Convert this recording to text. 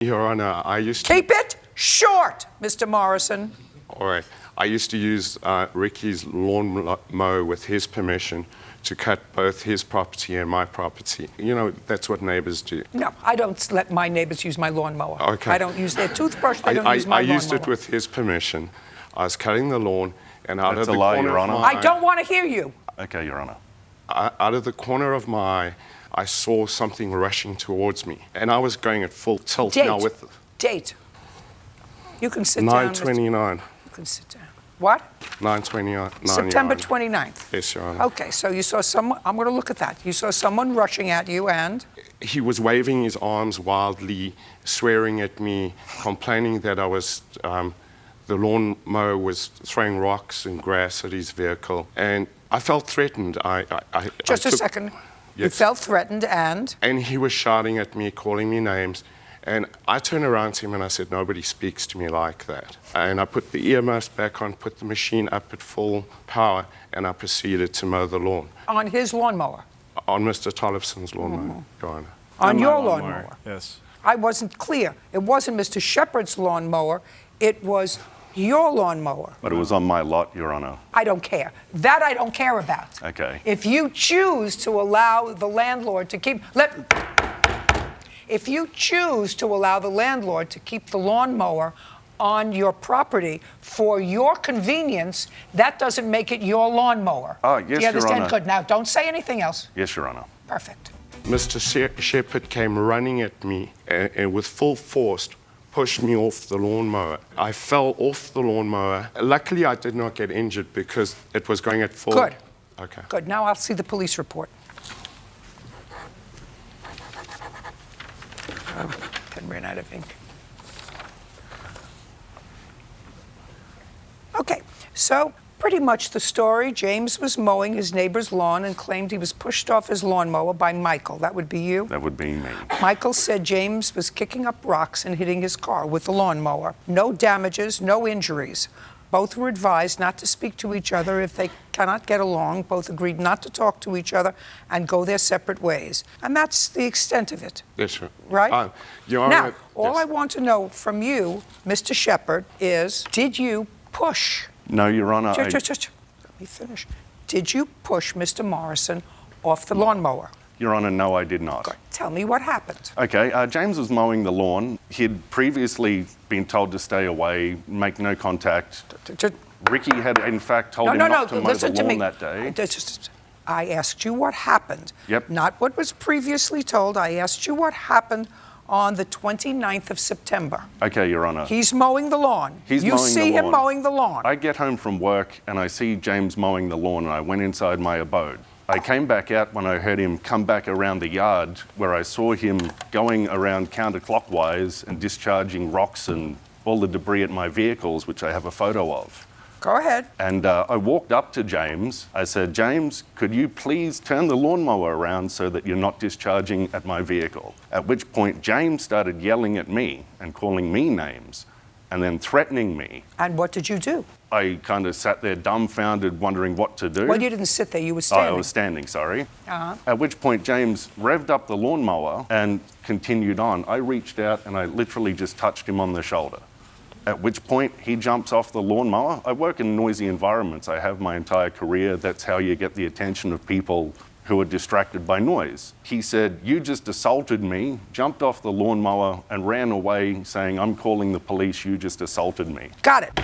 Your Honor, I used to... Keep it short, Mr. Morrison. All right. I used to use Ricky's lawn mower with his permission to cut both his property and my property. You know, that's what neighbors do. No, I don't let my neighbors use my lawnmower. Okay. I don't use their toothbrush. They don't use my lawnmower. I used it with his permission. I was cutting the lawn, and out That's of the a lie, corner Your of Honor. my... I don't want to hear you. Okay, Your Honor. Out of the corner of my eye, I saw something rushing towards me, and I was going at full tilt. Date. Now with Date. You can sit down. 9/29. You can sit down. What? 9/29. September 29th. Yes, Your Honor. Okay, so you saw someone, I'm going to look at that. You saw someone rushing at you and? He was waving his arms wildly, swearing at me, complaining that I was, the lawnmower was throwing rocks and grass at his vehicle. And I felt threatened. Just a second. Yes. You felt threatened and? And he was shouting at me, calling me names. And I turned around to him and I said, nobody speaks to me like that. And I put the earmuffs back on, put the machine up at full power, and I proceeded to mow the lawn. On his lawnmower? On Mr. Tollefson's lawnmower, Your Honor. On your lawnmower? Yes. I wasn't clear. It wasn't Mr. Shepard's lawnmower. It was your lawnmower. But it was on my lot, Your Honor. I don't care. That I don't care about. Okay. If you choose to allow the landlord to keep... If you choose to allow the landlord to keep the lawnmower on your property for your convenience, that doesn't make it your lawnmower. Oh, yes, Do you Your understand? Honor. Good. Now, don't say anything else. Yes, Your Honor. Perfect. Mr. Shepard came running at me and with full force pushed me off the lawnmower. I fell off the lawnmower. Luckily, I did not get injured because it was going at full. Good. Okay. Good. Now I'll see the police report. Pen ran out of ink. Okay, so pretty much the story. James was mowing his neighbor's lawn and claimed he was pushed off his lawnmower by Michael. That would be you? That would be me. Michael said James was kicking up rocks and hitting his car with the lawnmower. No damages, no injuries. Both were advised not to speak to each other if they cannot get along. Both agreed not to talk to each other and go their separate ways. And that's the extent of it. Yes, sir. Right? Your Now, Honor, all yes. I want to know from you, Mr. Shepard, is did you push? No, Your Honor. Let me finish. Did you push Mr. Morrison off the lawnmower? Your Honor, no, I did not. Good. Tell me what happened. Okay, James was mowing the lawn. He'd previously been told to stay away, make no contact. Ricky had, in fact, told him not to mow the lawn that day. I asked you what happened. Yep. Not what was previously told. I asked you what happened on the 29th of September. Okay, Your Honor. He's mowing the lawn. He's you mowing see the him lawn. mowing the lawn. I get home from work and I see James mowing the lawn and I went inside my abode. I came back out when I heard him come back around the yard where I saw him going around counterclockwise and discharging rocks and all the debris at my vehicles, which I have a photo of. Go ahead. And I walked up to James. I said, James, could you please turn the lawnmower around so that you're not discharging at my vehicle? At which point, James started yelling at me and calling me names and then threatening me. And what did you do? I kind of sat there dumbfounded, wondering what to do. Well, you didn't sit there. You were Oh, standing. I was standing, sorry. Uh-huh. At which point, James revved up the lawnmower and continued on. I reached out and I literally just touched him on the shoulder. At which point, he jumps off the lawnmower. I work in noisy environments. I have my entire career. That's how you get the attention of people who are distracted by noise. He said, you just assaulted me, jumped off the lawnmower and ran away saying, I'm calling the police, you just assaulted me. Got it.